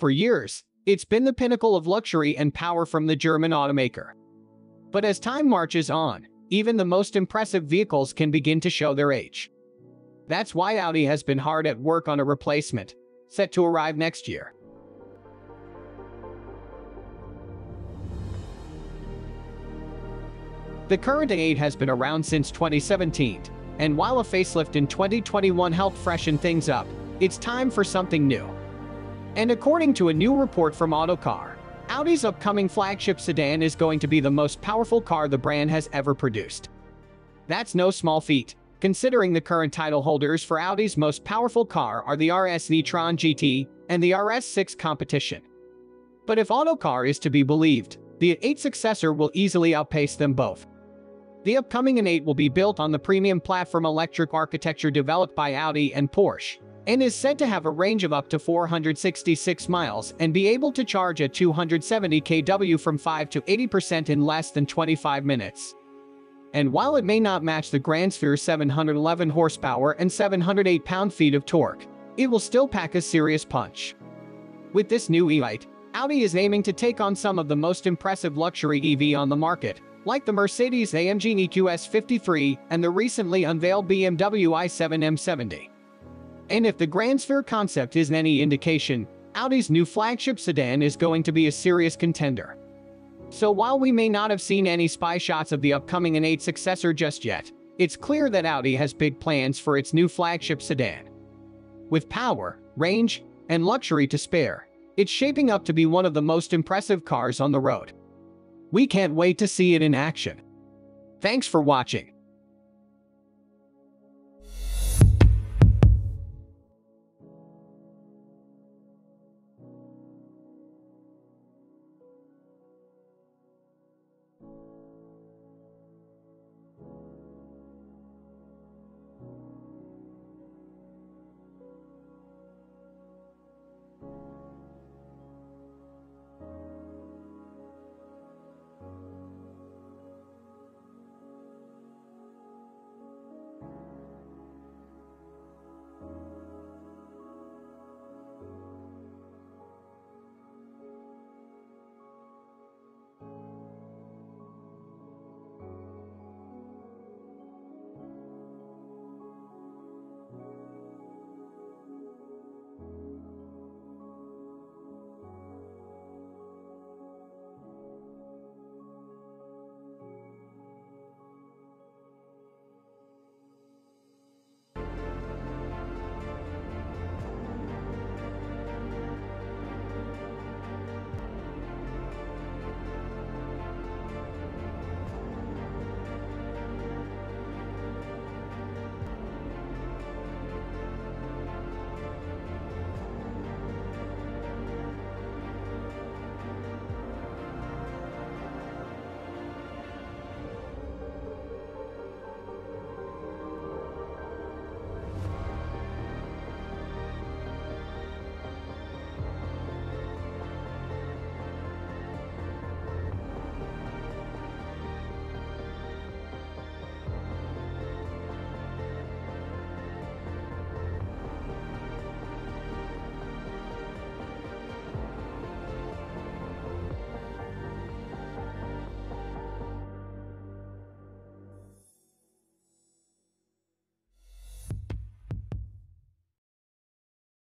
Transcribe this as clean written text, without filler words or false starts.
For years, it's been the pinnacle of luxury and power from the German automaker. But as time marches on, even the most impressive vehicles can begin to show their age. That's why Audi has been hard at work on a replacement, set to arrive next year. The current A8 has been around since 2017, and while a facelift in 2021 helped freshen things up, it's time for something new. And according to a new report from Autocar, Audi's upcoming flagship sedan is going to be the most powerful car the brand has ever produced. That's no small feat, considering the current title holders for Audi's most powerful car are the RS E-Tron GT and the RS6 competition. But if Autocar is to be believed, the A8 Successor will easily outpace them both. The upcoming A8 will be built on the premium platform electric architecture developed by Audi and Porsche, and is said to have a range of up to 466 miles and be able to charge at 270 kW from 5 to 80% in less than 25 minutes. And while it may not match the Grandsphere 711 horsepower and 708 pound-feet of torque, it will still pack a serious punch. With this new E8, Audi is aiming to take on some of the most impressive luxury EV on the market, like the Mercedes-AMG EQS 53 and the recently unveiled BMW i7 M70. And if the Grandsphere concept is any indication, Audi's new flagship sedan is going to be a serious contender. So while we may not have seen any spy shots of the upcoming A8 Successor just yet, it's clear that Audi has big plans for its new flagship sedan. With power, range, and luxury to spare, it's shaping up to be one of the most impressive cars on the road. We can't wait to see it in action. Thanks for watching.